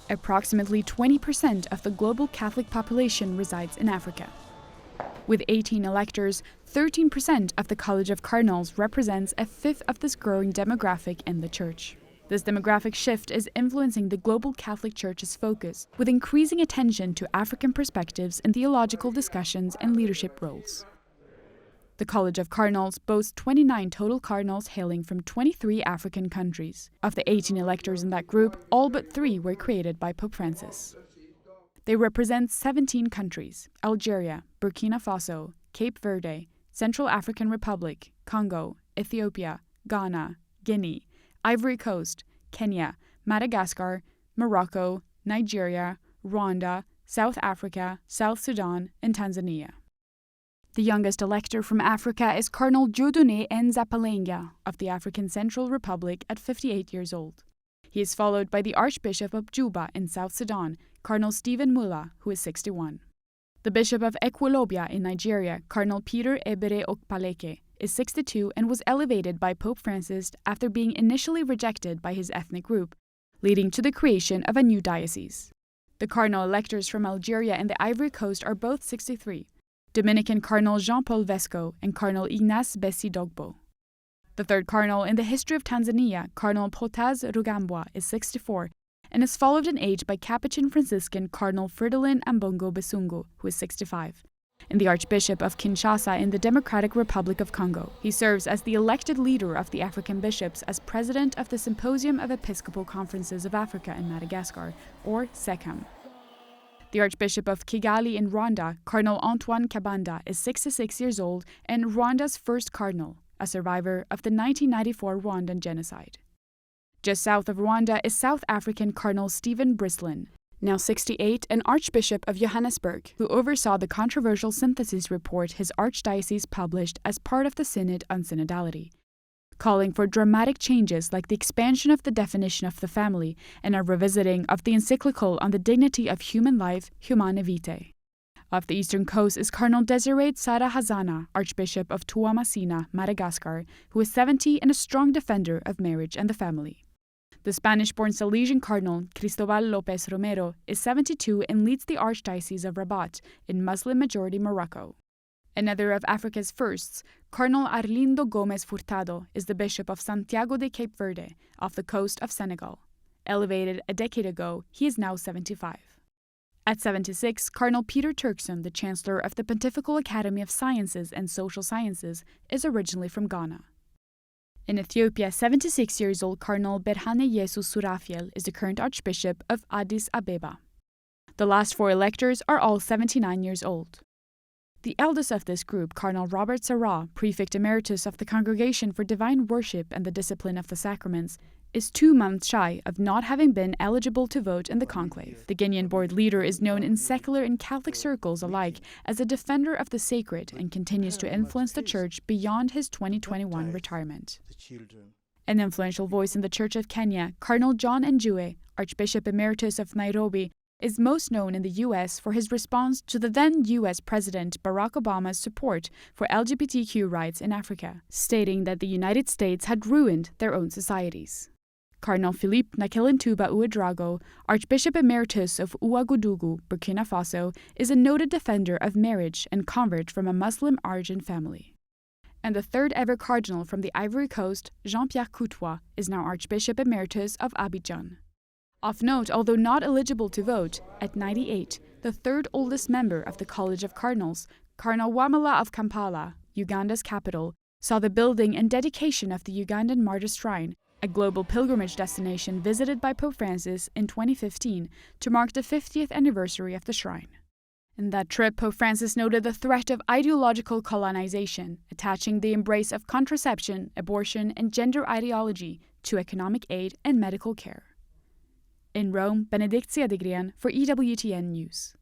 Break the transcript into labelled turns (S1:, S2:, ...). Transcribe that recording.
S1: Approximately 20% of the global Catholic population resides in Africa. With 18 electors, 13% of the College of Cardinals represents a fifth of this growing demographic in the Church. This demographic shift is influencing the global Catholic Church's focus, with increasing attention to African perspectives in theological discussions and leadership roles. The College of Cardinals boasts 29 total cardinals hailing from 23 African countries. Of the 18 electors in that group, all but 3 were created by Pope Francis. They represent 17 countries: Algeria, Burkina Faso, Cape Verde, Central African Republic, Congo, Ethiopia, Ghana, Guinea, Ivory Coast, Kenya, Madagascar, Morocco, Nigeria, Rwanda, South Africa, South Sudan, and Tanzania. The youngest elector from Africa is Cardinal Dieudonné Nzapalenga of the African Central Republic at 58 years old. He is followed by the Archbishop of Juba in South Sudan, Cardinal Stephen Mulla, who is 61. The Bishop of Equilobia in Nigeria, Cardinal Peter Ebere Okpaleke, is 62 and was elevated by Pope Francis after being initially rejected by his ethnic group, leading to the creation of a new diocese. The cardinal electors from Algeria and the Ivory Coast are both 63. Dominican Cardinal Jean-Paul Vesco and Cardinal Ignace Bessi Dogbo. The third cardinal in the history of Tanzania, Cardinal Potaz Rugambwa, is 64 and is followed in age by Capuchin Franciscan Cardinal Fridolin Ambongo Besungu, who is 65, and the Archbishop of Kinshasa in the Democratic Republic of Congo. He serves as the elected leader of the African bishops as president of the Symposium of Episcopal Conferences of Africa and Madagascar, or SECAM. The Archbishop of Kigali in Rwanda, Cardinal Antoine Kabanda, is 66 years old and Rwanda's first cardinal, a survivor of the 1994 Rwandan genocide. Just south of Rwanda is South African Cardinal Stephen Brislin, now 68 and Archbishop of Johannesburg, who oversaw the controversial synthesis report his archdiocese published as part of the Synod on Synodality, calling for dramatic changes like the expansion of the definition of the family and a revisiting of the encyclical on the dignity of human life, Humane Vitae. Off the eastern coast is Cardinal Desiree Tsara Hazana, Archbishop of Tuamasina, Madagascar, who is 70 and a strong defender of marriage and the family. The Spanish-born Salesian Cardinal Cristobal López Romero is 72 and leads the Archdiocese of Rabat in Muslim-majority Morocco. Another of Africa's firsts, Cardinal Arlindo Gómez Furtado, is the Bishop of Santiago de Cape Verde, off the coast of Senegal. Elevated a decade ago, he is now 75. At 76, Cardinal Peter Turkson, the Chancellor of the Pontifical Academy of Sciences and Social Sciences, is originally from Ghana. In Ethiopia, 76 years old Cardinal Berhane Jesus Surafiel is the current Archbishop of Addis Abeba. The last 4 electors are all 79 years old. The eldest of this group, Cardinal Robert Sarah, Prefect Emeritus of the Congregation for Divine Worship and the Discipline of the Sacraments, is 2 months shy of not having been eligible to vote in the conclave. The Guinean board leader is known in secular and Catholic circles alike as a defender of the sacred and continues to influence the Church beyond his 2021 retirement. An influential voice in the Church of Kenya, Cardinal John Njue, Archbishop Emeritus of Nairobi, is most known in the U.S. for his response to the then U.S. President Barack Obama's support for LGBTQ rights in Africa, stating that the United States had ruined their own societies. Cardinal Philippe Nakilintuba Ouedraogo, Archbishop Emeritus of Ouagadougou, Burkina Faso, is a noted defender of marriage and convert from a Muslim origin family. And the third ever cardinal from the Ivory Coast, Jean-Pierre Coutois, is now Archbishop Emeritus of Abidjan. Of note, although not eligible to vote, at 98, the third oldest member of the College of Cardinals, Cardinal Wamala of Kampala, Uganda's capital, saw the building and dedication of the Ugandan Martyrs Shrine, a global pilgrimage destination visited by Pope Francis in 2015 to mark the 50th anniversary of the shrine. In that trip, Pope Francis noted the threat of ideological colonization, attaching the embrace of contraception, abortion, and gender ideology to economic aid and medical care. In Rome, Benedictia de Grian for EWTN News.